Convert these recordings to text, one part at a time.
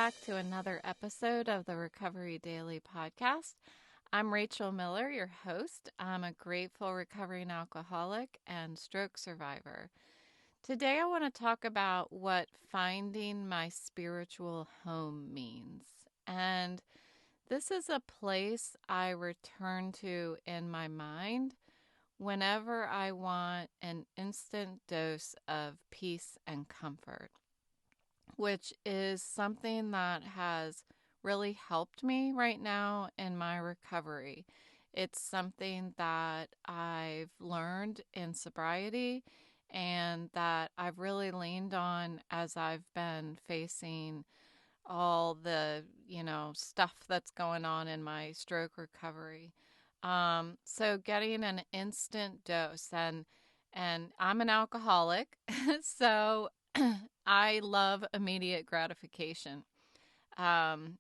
back to another episode of the Recovery Daily podcast. I'm Rachel Miller, your host. I'm a grateful recovering alcoholic and stroke survivor. Today, I want to talk about what finding my spiritual home means. And this is a place I return to in my mind whenever I want an instant dose of peace and comfort, which is something that has really helped me right now in my recovery. It's something that I've learned in sobriety and that I've really leaned on as I've been facing all the, stuff that's going on in my stroke recovery. So getting an instant dose, and I'm an alcoholic, so I love immediate gratification.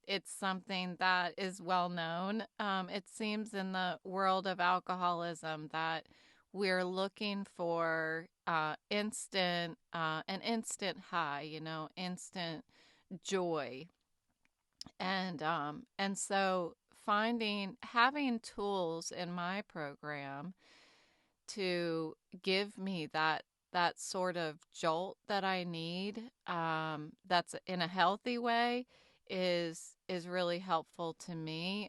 It's something that is well known. It seems in the world of alcoholism that we're looking for an instant high, instant joy, and so having tools in my program to give me that sort of jolt that I need, that's in a healthy way, is really helpful to me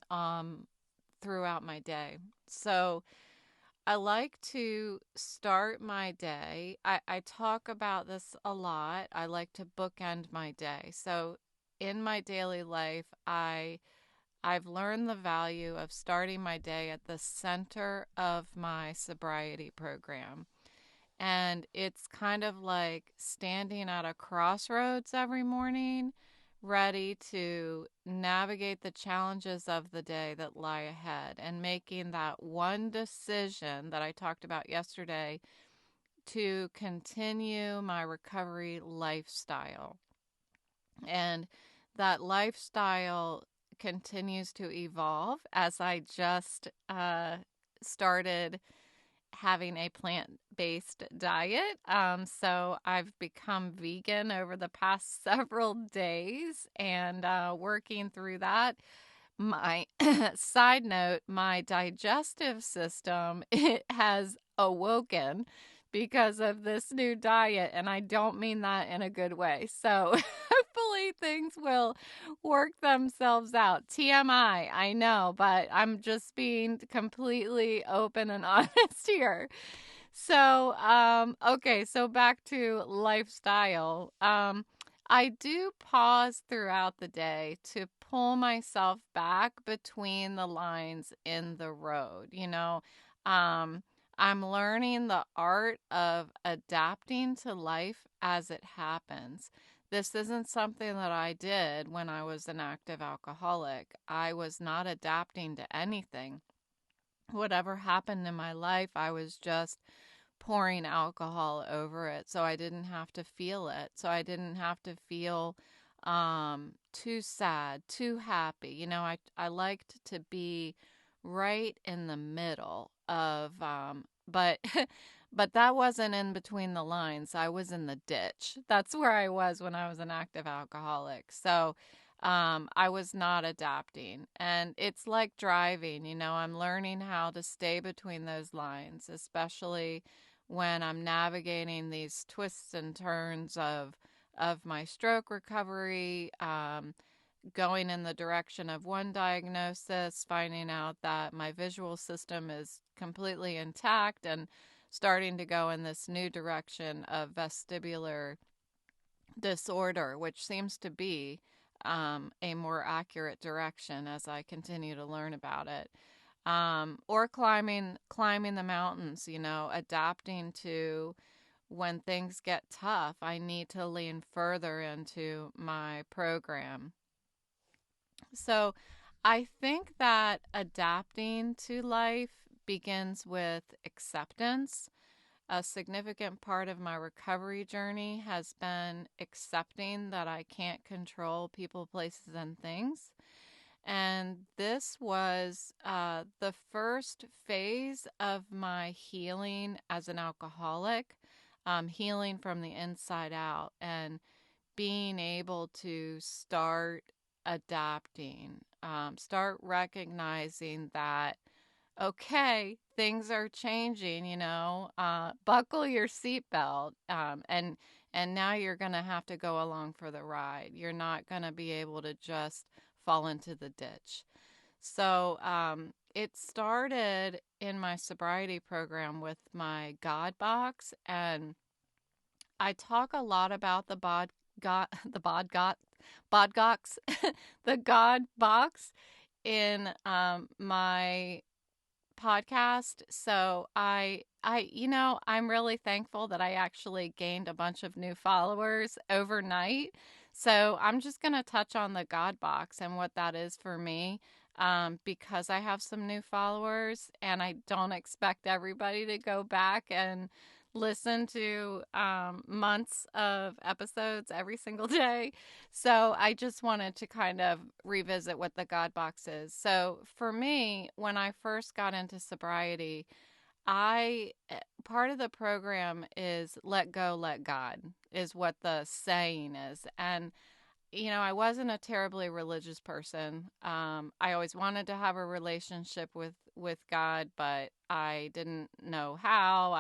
throughout my day. So I like to start my day. I talk about this a lot. I like to bookend my day. So in my daily life, I've learned the value of starting my day at the center of my sobriety program. And it's kind of like standing at a crossroads every morning, ready to navigate the challenges of the day that lie ahead and making that one decision that I talked about yesterday to continue my recovery lifestyle. And that lifestyle continues to evolve as I just started having a plant-based diet. So I've become vegan over the past several days and working through that. My side note, my digestive system, it has awoken because of this new diet, and I don't mean that in a good way. So hopefully things will work themselves out. TMI, I know, but I'm just being completely open and honest here. So, okay, so back to lifestyle. I do pause throughout the day to pull myself back between the lines in the road. I'm learning the art of adapting to life as it happens. This isn't something that I did when I was an active alcoholic. I was not adapting to anything. Whatever happened in my life, I was just pouring alcohol over it so I didn't have to feel it. So I didn't have to feel too sad, too happy. I liked to be right in the middle of but but that wasn't in between the lines. I was in the ditch. That's where I was when I was an active alcoholic. So I was not adapting. And it's like driving, I'm learning how to stay between those lines, especially when I'm navigating these twists and turns of my stroke recovery, going in the direction of one diagnosis, finding out that my visual system is completely intact, and starting to go in this new direction of vestibular disorder, which seems to be a more accurate direction as I continue to learn about it. Or climbing the mountains, adapting to when things get tough. I need to lean further into my program. So I think that adapting to life begins with acceptance. A significant part of my recovery journey has been accepting that I can't control people, places, and things. And this was the first phase of my healing as an alcoholic, healing from the inside out, and being able to start adapting, start recognizing that, okay, things are changing, buckle your seatbelt, and now you're going to have to go along for the ride. You're not going to be able to just fall into the ditch. So it started in my sobriety program with my God box, and I talk a lot about the the bodgox, the God box in my podcast. So I'm really thankful that I actually gained a bunch of new followers overnight. So I'm just going to touch on the God box and what that is for me, because I have some new followers and I don't expect everybody to go back and listen to months of episodes every single day. So I just wanted to kind of revisit what the God box is. So for me, when I first got into sobriety, I part of the program is let go, let God, is what the saying is. And I wasn't a terribly religious person. I always wanted to have a relationship with God, but I didn't know how.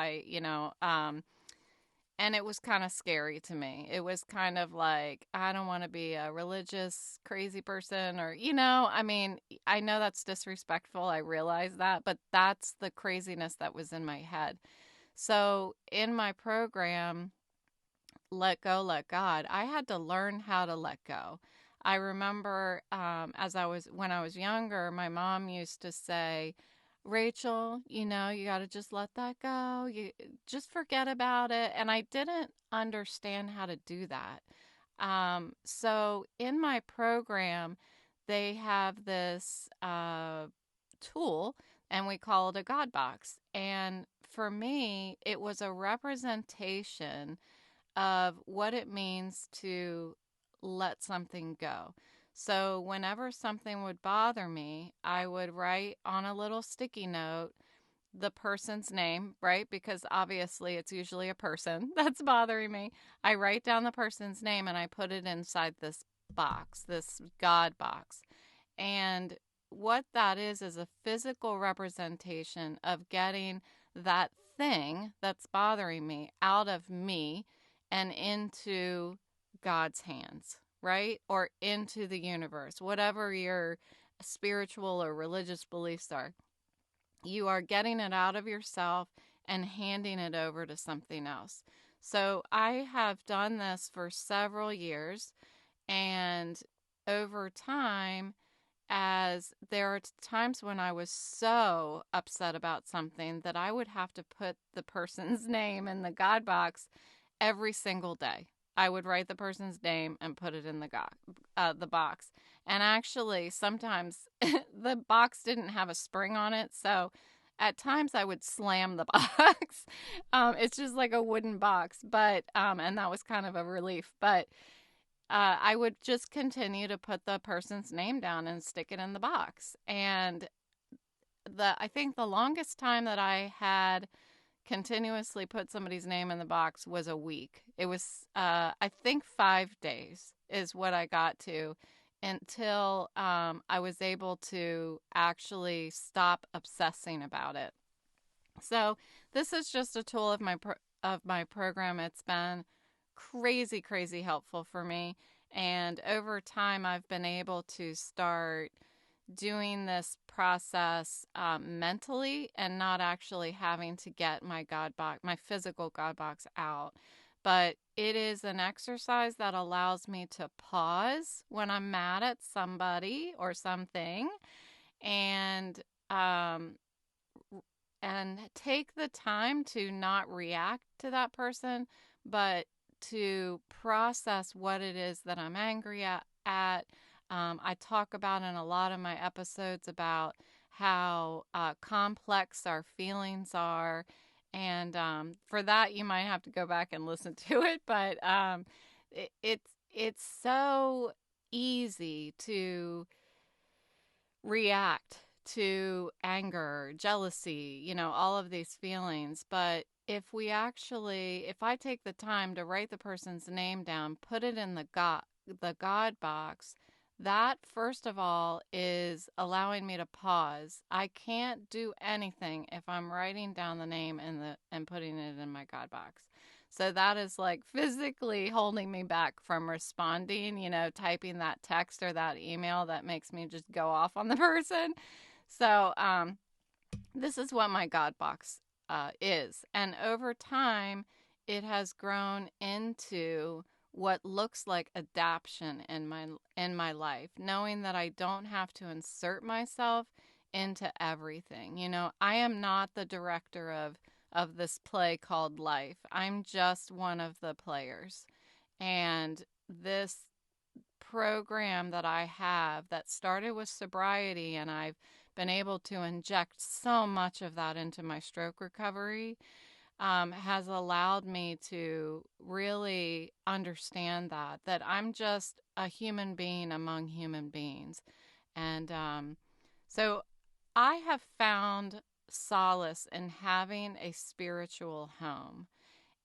And it was kind of scary to me. It was kind of like, I don't want to be a religious crazy person, or, I know that's disrespectful. I realize that, but that's the craziness that was in my head. So in my program, Let Go, Let God, I had to learn how to let go. I remember when I was younger, my mom used to say, Rachel, you got to just let that go. You just forget about it. And I didn't understand how to do that. So in my program, they have this tool, and we call it a God box. And for me, it was a representation of what it means to let something go. So, whenever something would bother me, I would write on a little sticky note the person's name, right? Because obviously it's usually a person that's bothering me. I write down the person's name and I put it inside this box, this God box. And what that is a physical representation of getting that thing that's bothering me out of me and into God's hands, right? Or into the universe, whatever your spiritual or religious beliefs are. You are getting it out of yourself and handing it over to something else. So I have done this for several years, and over time, as there are times when I was so upset about something that I would have to put the person's name in the God box every single day. I would write the person's name and put it in the box. And actually, sometimes the box didn't have a spring on it, so at times I would slam the box. It's just like a wooden box, but and that was kind of a relief. But I would just continue to put the person's name down and stick it in the box. And I think the longest time that I had continuously put somebody's name in the box was a week. It was, I think, 5 days is what I got to, until I was able to actually stop obsessing about it. So this is just a tool of my program. It's been crazy, crazy helpful for me. And over time, I've been able to start doing this process mentally, and not actually having to get my God box, my physical God box out. But it is an exercise that allows me to pause when I'm mad at somebody or something, and um, and take the time to not react to that person, but to process what it is that I'm angry at. I talk about in a lot of my episodes about how complex our feelings are. And for that, you might have to go back and listen to it. But it's so easy to react to anger, jealousy, all of these feelings. But if I take the time to write the person's name down, put it in the God box, that first of all is allowing me to pause. I can't do anything if I'm writing down the name and putting it in my God box. So that is like physically holding me back from responding, typing that text or that email that makes me just go off on the person. So this is what my God box is. And over time, it has grown into what looks like adaption in my life, knowing that I don't have to insert myself into everything. I am not the director of this play called life. I'm just one of the players. And this program that I have that started with sobriety, and I've been able to inject so much of that into my stroke recovery, has allowed me to really understand that I'm just a human being among human beings. And so I have found solace in having a spiritual home.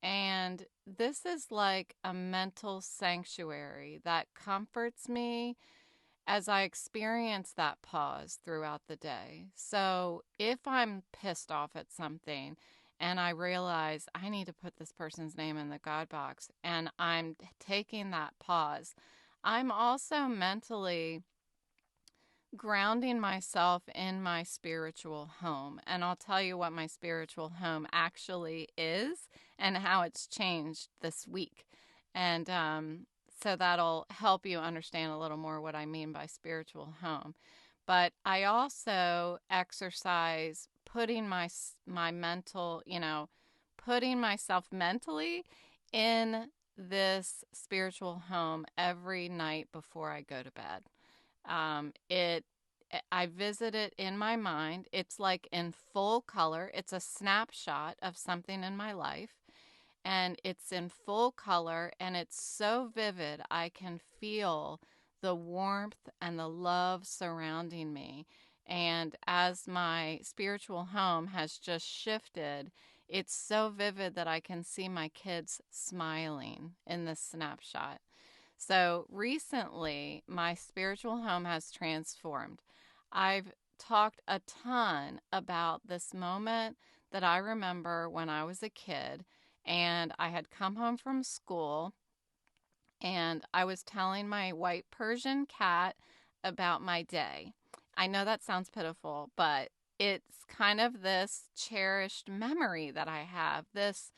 And this is like a mental sanctuary that comforts me as I experience that pause throughout the day. So if I'm pissed off at something and I realize I need to put this person's name in the God box and I'm taking that pause, I'm also mentally grounding myself in my spiritual home. And I'll tell you what my spiritual home actually is and how it's changed this week. And so that'll help you understand a little more what I mean by spiritual home. But I also exercise putting my mental, putting myself mentally in this spiritual home every night before I go to bed. It I visit it in my mind. It's like in full color. It's a snapshot of something in my life, and it's in full color, and it's so vivid. I can feel the warmth and the love surrounding me. And as my spiritual home has just shifted, it's so vivid that I can see my kids smiling in this snapshot. So recently, my spiritual home has transformed. I've talked a ton about this moment that I remember when I was a kid and I had come home from school and I was telling my white Persian cat about my day. I know that sounds pitiful, but it's kind of this cherished memory that I have. It's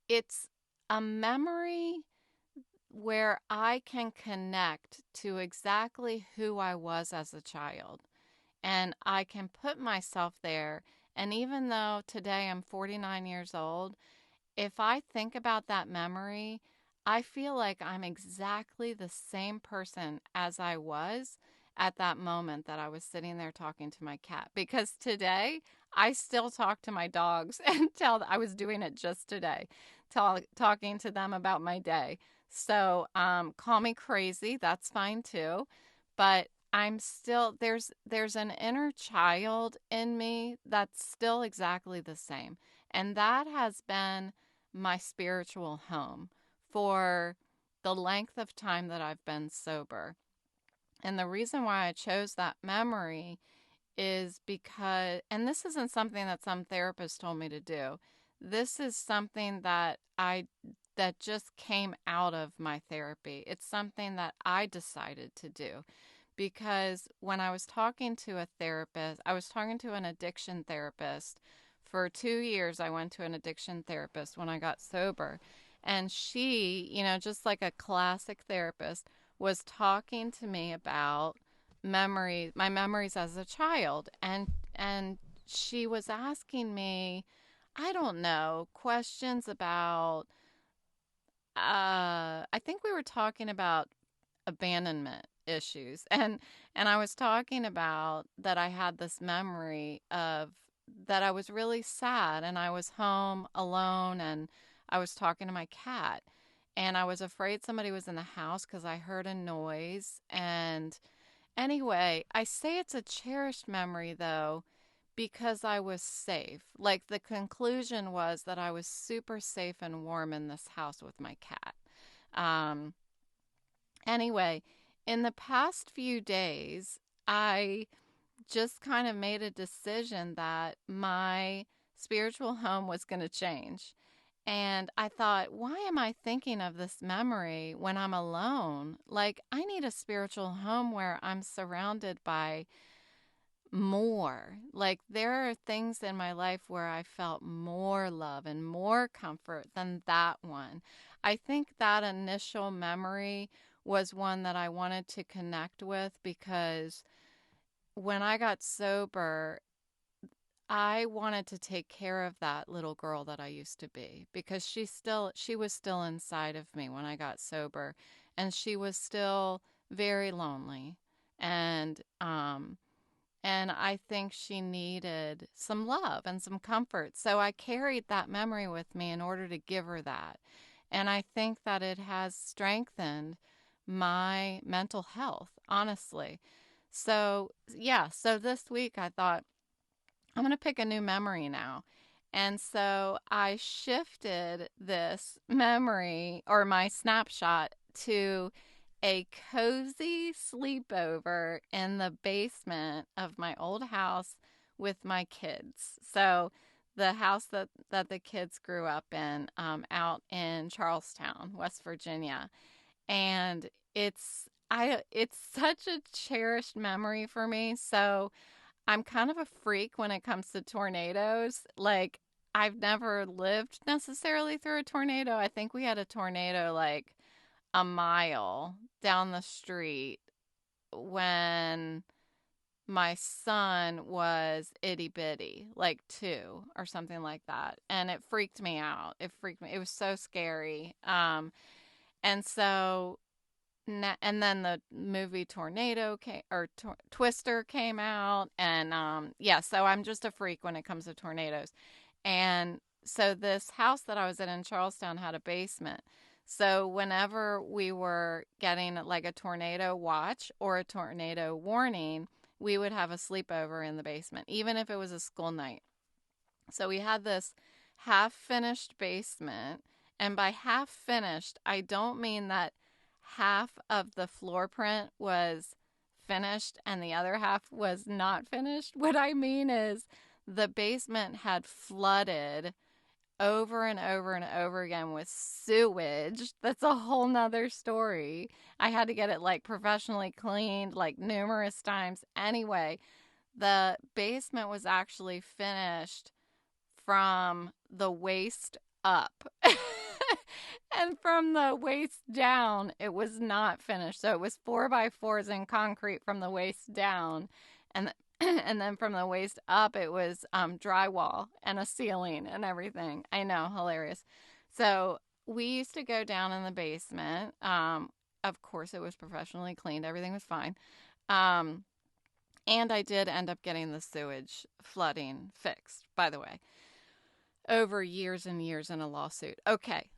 it's a memory where I can connect to exactly who I was as a child. And I can put myself there. And even though today I'm 49 years old, if I think about that memory, I feel like I'm exactly the same person as I was at that moment that I was sitting there talking to my cat. Because today I still talk to my dogs and I was doing it just today, talking to them about my day. So call me crazy, that's fine too. But I'm still there's an inner child in me that's still exactly the same. And that has been my spiritual home for the length of time that I've been sober. And the reason why I chose that memory is because, and this isn't something that some therapist told me to do. This is something that just came out of my therapy. It's something that I decided to do because when I was talking to a therapist, I was talking to an addiction therapist. For 2 years, I went to an addiction therapist when I got sober. And she, just like a classic therapist, was talking to me about my memories as a child. And she was asking me, I don't know, questions about, I think we were talking about abandonment issues. And I was talking about that I had this memory of that I was really sad and I was home alone and I was talking to my cat and I was afraid somebody was in the house because I heard a noise Anyway, I say it's a cherished memory though because I was safe. Like the conclusion was that I was super safe and warm in this house with my cat. Um, anyway, in the past few days, I just kind of made a decision that my spiritual home was going to change. And I thought, why am I thinking of this memory when I'm alone? Like, I need a spiritual home where I'm surrounded by more. Like, there are things in my life where I felt more love and more comfort than that one. I think that initial memory was one that I wanted to connect with because when I got sober, I wanted to take care of that little girl that I used to be because she was still inside of me when I got sober, and she was still very lonely, and and I think she needed some love and some comfort. So I carried that memory with me in order to give her that. And I think that it has strengthened my mental health, honestly. So, yeah, so this week I thought, I'm going to pick a new memory now. And so I shifted this memory or my snapshot to a cozy sleepover in the basement of my old house with my kids. So the house that the kids grew up in out in Charlestown, West Virginia. And it's such a cherished memory for me. So I'm kind of a freak when it comes to tornadoes. Like, I've never lived necessarily through a tornado. I think we had a tornado like a mile down the street when my son was itty bitty, like 2 or something like that. And it freaked me out. It freaked me. It was so scary. And so and then the movie Tornado came, or Twister came out, and yeah, so I'm just a freak when it comes to tornadoes. And so this house that I was in Charlestown had a basement. So whenever we were getting like a tornado watch or a tornado warning, we would have a sleepover in the basement, even if it was a school night. So we had this half finished basement. And by half finished, I don't mean that half of the floor print was finished and the other half was not finished. What I mean is the basement had flooded over and over and over again with sewage. That's a whole nother story. I had to get it like professionally cleaned like numerous times. Anyway, the basement was actually finished from the waist up. And from the waist down, it was not finished. So it was 4x4s in concrete from the waist down. And and then from the waist up, it was drywall and a ceiling and everything. I know, hilarious. So we used to go down in the basement. Of course, it was professionally cleaned. Everything was fine. Um, and I did end up getting the sewage flooding fixed, by the way, over years and years in a lawsuit. Okay,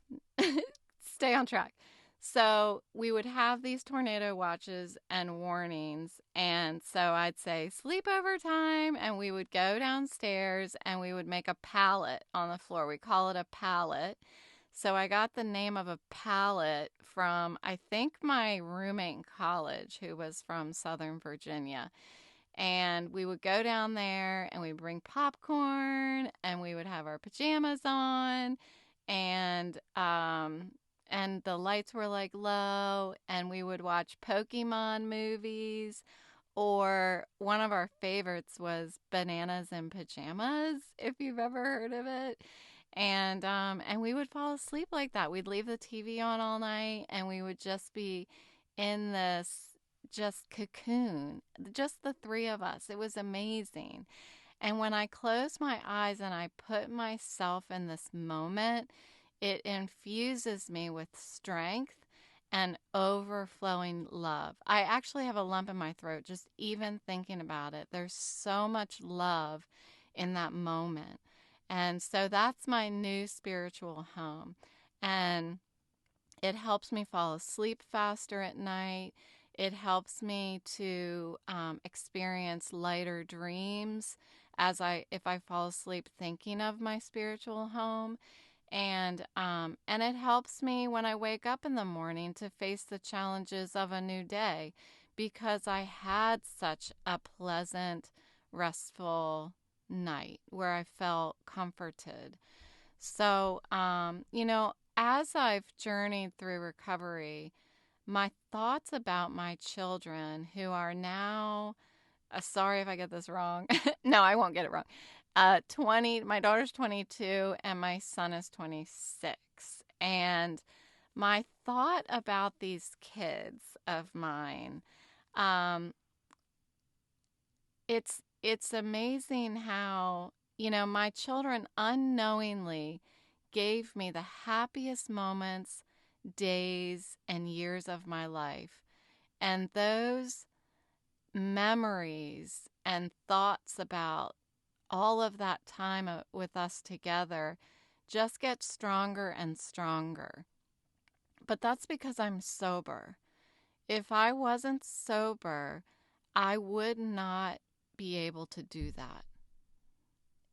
stay on track. So we would have these tornado watches and warnings. And so I'd say sleepover time. And we would go downstairs and we would make a pallet on the floor. We call it a pallet. So I got the name of a pallet from, I think, my roommate in college who was from Southern Virginia. And we would go down there and we'd bring popcorn and we would have our pajamas on, and the lights were like low, and we would watch Pokemon movies, or one of our favorites was Bananas in Pajamas, if you've ever heard of it. And we would fall asleep like that. We'd leave the TV on all night and we would just be in this just cocoon, just the three of us. It was amazing. And when I close my eyes and I put myself in this moment, it infuses me with strength and overflowing love. I actually have a lump in my throat just even thinking about it. There's so much love in that moment. And so that's my new spiritual home. And it helps me fall asleep faster at night. It helps me to experience lighter dreams if I fall asleep thinking of my spiritual home. And it helps me when I wake up in the morning to face the challenges of a new day because I had such a pleasant, restful night where I felt comforted. So, as I've journeyed through recovery, my thoughts about my children who are now, sorry if I get this wrong. No, I won't get it wrong. 20, my daughter's 22 and my son is 26. And my thought about these kids of mine, um, it's amazing how, my children unknowingly gave me the happiest moments, days, and years of my life. And those memories and thoughts about all of that time with us together just get stronger and stronger. But that's because I'm sober. If I wasn't sober, I would not be able to do that.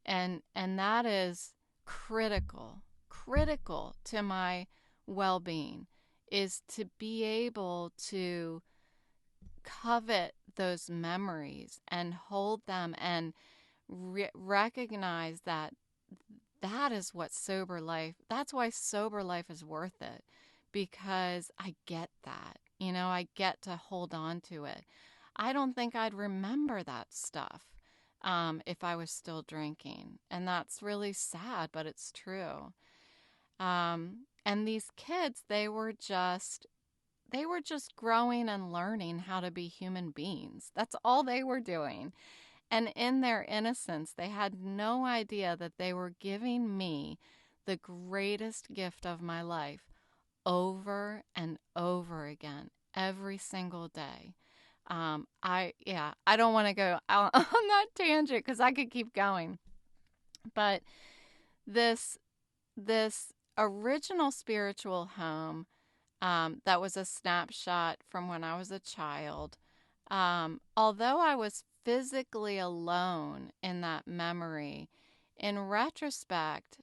And that is critical to my well-being, is to be able to covet those memories and hold them and recognize that is what that's why sober life is worth it, because I get that. I get to hold on to it. I don't think I'd remember that stuff if I was still drinking. And that's really sad, but it's true. And these kids, they were just growing and learning how to be human beings. That's all they were doing. And in their innocence, they had no idea that they were giving me the greatest gift of my life over and over again, every single day. I don't want to go on that tangent because I could keep going. But this original spiritual home, that was a snapshot from when I was a child. Although I was physically alone in that memory, in retrospect,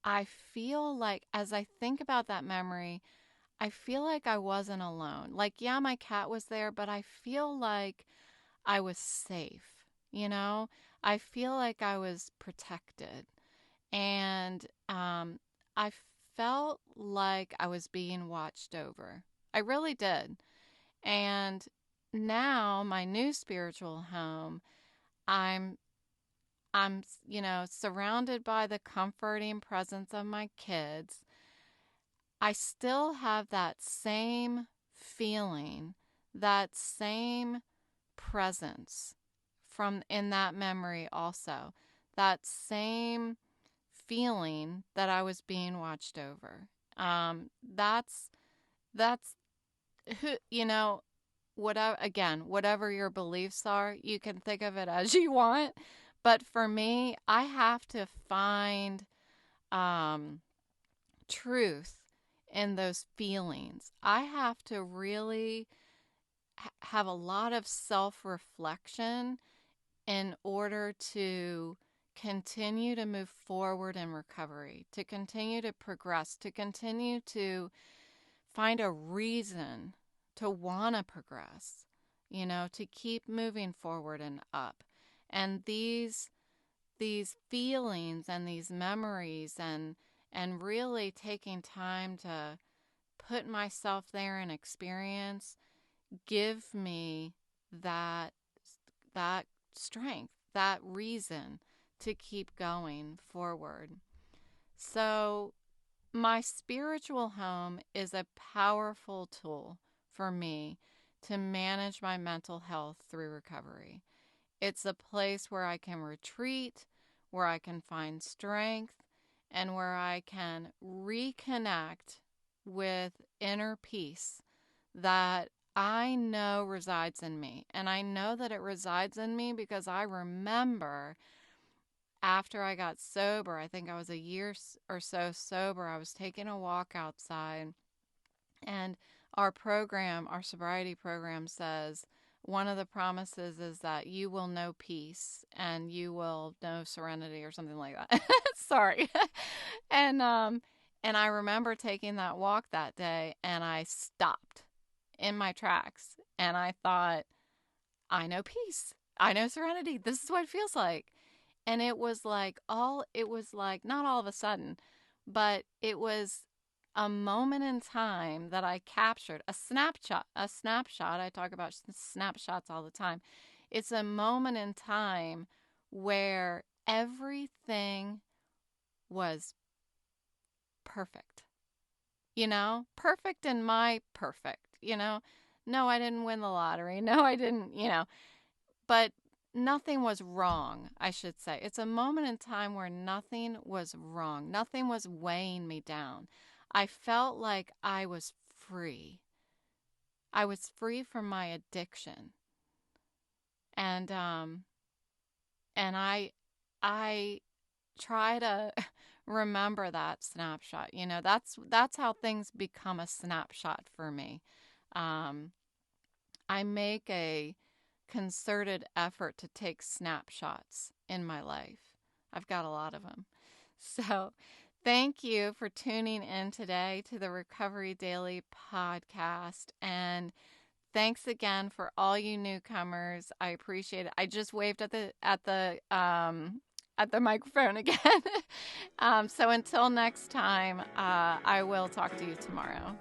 I feel like, as I think about that memory, I feel like I wasn't alone. Like, yeah, my cat was there, but I feel like I was safe, you know? I feel like I was protected. And I felt like I was being watched over. I really did. And now, my new spiritual home, I'm surrounded by the comforting presence of my kids. I still have that same feeling, that same presence from in that memory also. That same feeling that I was being watched over. That's who, whatever your beliefs are, you can think of it as you want. But for me, I have to find truth in those feelings. I have to really have a lot of self-reflection in order to continue to move forward in recovery, to continue to progress, to continue to find a reason to want to progress, to keep moving forward and up. And these feelings and these memories and really taking time to put myself there and experience give me that strength, that reason to keep going forward. So my spiritual home is a powerful tool for me to manage my mental health through recovery. It's a place where I can retreat, where I can find strength, and where I can reconnect with inner peace that I know resides in me. And I know that it resides in me because I remember after I got sober, I think I was a year or so sober, I was taking a walk outside and our sobriety program says one of the promises is that you will know peace and you will know serenity or something like that. Sorry. and and I remember taking that walk that day and I stopped in my tracks and I thought, I know peace. I know serenity. This is what it feels like. And it was like not all of a sudden, but it was a moment in time that I captured, a snapshot. I talk about snapshots all the time. It's a moment in time where everything was perfect. Perfect in my perfect. No, I didn't win the lottery. No, I didn't. But nothing was wrong, I should say. It's a moment in time where nothing was wrong. Nothing was weighing me down. I felt like I was free. I was free from my addiction. And I try to remember that snapshot. That's how things become a snapshot for me. Um, I make a concerted effort to take snapshots in my life. I've got a lot of them. So, thank you for tuning in today to the Recovery Daily podcast. And thanks again for all you newcomers. I appreciate it. I just waved at the microphone again. So until next time, I will talk to you tomorrow.